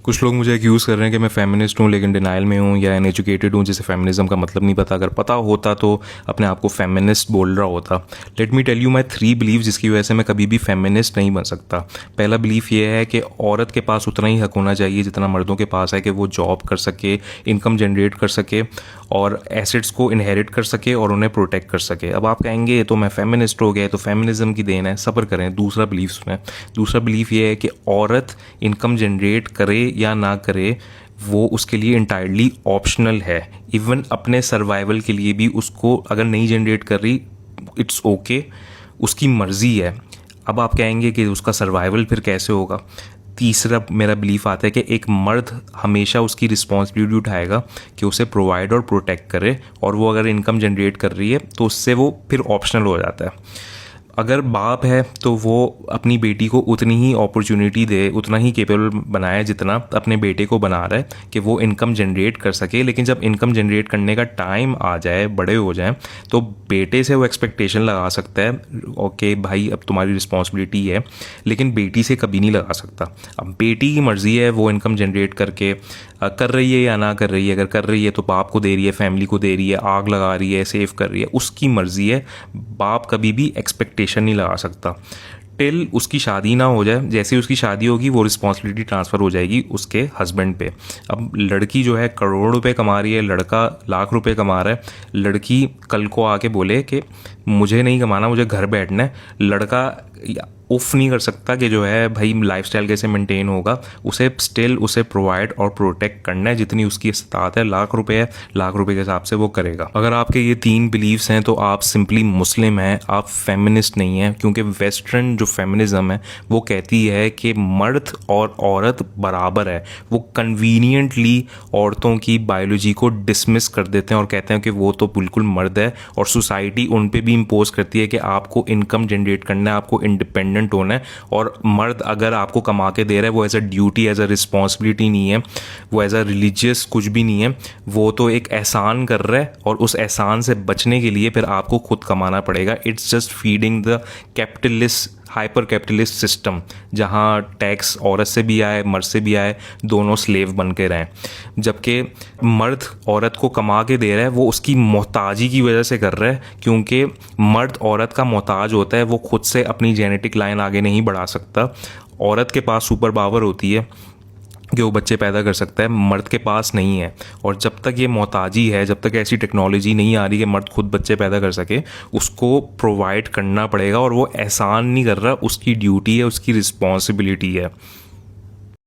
कुछ लोग मुझे एक्यूज़ कर रहे हैं कि मैं फेमिनिस्ट हूँ लेकिन डिनाइल में हूँ या अनएजुकेटेड हूँ, जिसे फेमिनिज्म का मतलब नहीं पता। अगर पता होता तो अपने आप को फेमिनिस्ट बोल रहा होता। Let me tell you my 3 believe जिसकी वजह से मैं कभी भी फेमिनिस्ट नहीं बन सकता। पहला बिलीफ ये है कि औरत के पास उतना ही हक होना चाहिए जितना मर्दों के पास है, कि वो जॉब कर सके, इनकम जनरेट कर सके और एसेट्स को इनहेरिट कर सके और उन्हें प्रोटेक्ट कर सके। अब आप कहेंगे तो मैं फेमिनिस्ट हो गया, तो फेमिनिज्म की देन है, सब्र करें। दूसरा बिलीफ सुने। दूसरा बिलीफ ये है कि औरत इनकम जनरेट करे या ना करे वो उसके लिए इंटायरली ऑप्शनल है। इवन अपने सर्वाइवल के लिए भी उसको अगर नहीं जनरेट कर रही, इट्स ओके, उसकी मर्ज़ी है। अब आप कहेंगे कि उसका सर्वाइवल फिर कैसे होगा। तीसरा मेरा बिलीफ आता है कि एक मर्द हमेशा उसकी रिस्पॉन्सिबिलिटी उठाएगा कि उसे प्रोवाइड और प्रोटेक्ट करे, और वो अगर इनकम जनरेट कर रही है तो उससे वो फिर ऑप्शनल हो जाता है। अगर बाप है तो वो अपनी बेटी को उतनी ही अपॉर्चुनिटी दे, उतना ही केपेबल बनाए जितना अपने बेटे को बना रहा है कि वो इनकम जनरेट कर सके। लेकिन जब इनकम जनरेट करने का टाइम आ जाए, बड़े हो जाए, तो बेटे से वो एक्सपेक्टेशन लगा सकता है ओके भाई अब तुम्हारी रिस्पॉन्सिबिलिटी है, लेकिन बेटी से कभी नहीं लगा सकता। अब बेटी की मर्ज़ी है वो इनकम जनरेट करके कर रही है या ना कर रही है। अगर कर रही है तो बाप को दे रही है, फैमिली को दे रही है, आग लगा रही है, सेव कर रही है, उसकी मर्ज़ी है। बाप कभी भी एक्सपेक्टेशन नहीं लगा सकता टिल उसकी शादी ना हो जाए। जैसे ही उसकी शादी होगी वो रिस्पॉन्सिबिलिटी ट्रांसफ़र हो जाएगी उसके हस्बैंड पे। अब लड़की जो है करोड़ों रुपए कमा रही है, लड़का लाख रुपए कमा रहा है। लड़की कल को आके बोले कि मुझे नहीं कमाना, मुझे घर बैठना है, लड़का उफ नहीं कर सकता कि जो है भाई लाइफस्टाइल कैसे मेंटेन होगा। उसे स्टिल उसे प्रोवाइड और प्रोटेक्ट करना है, जितनी उसकी इस्तात है। लाख रुपए है, लाख रुपए के हिसाब से वो करेगा। अगर आपके ये 3 बिलीव्स हैं तो आप सिंपली मुस्लिम हैं, आप फेमिनिस्ट नहीं हैं। क्योंकि वेस्टर्न जो फेमिनिज्म है वो कहती है कि मर्द और औरत बराबर है। वो कन्वीनियंटली औरतों की बायोलॉजी को डिसमिस कर देते हैं और कहते हैं कि वो तो बिल्कुल मर्द है, और सोसाइटी उन पे भी इम्पोज करती है कि आपको इनकम जनरेट करना है, आपको इंडिपेंडेंट होना है। और मर्द अगर आपको कमा के दे रहा है वो as a duty, as a responsibility नहीं है, वो एज अ रिलीजियस कुछ भी नहीं है, वो तो एक एहसान कर रहा है, और उस एहसान से बचने के लिए फिर आपको खुद कमाना पड़ेगा। It's just feeding the capitalist, hyper capitalist system, जहाँ टैक्स औरत से भी आए, मर्द से भी आए, दोनों स्लेव बन के रहें। जबकि मर्द औरत को कमा के दे रहा है वो उसकी मोहताजी की वजह से कर रहा है, क्योंकि मर्द औरत का मोहताज होता है, वो खुद से अपनी जेनेटिक लाइन आगे नहीं बढ़ा सकता। औरत के पास सुपर पावर होती है कि वो बच्चे पैदा कर सकता है, मर्द के पास नहीं है। और जब तक ये मोहताजी है, जब तक ऐसी टेक्नोलॉजी नहीं आ रही कि मर्द खुद बच्चे पैदा कर सके, उसको प्रोवाइड करना पड़ेगा। और वो एहसान नहीं कर रहा, उसकी ड्यूटी है, उसकी रिस्पॉन्सिबिलिटी है।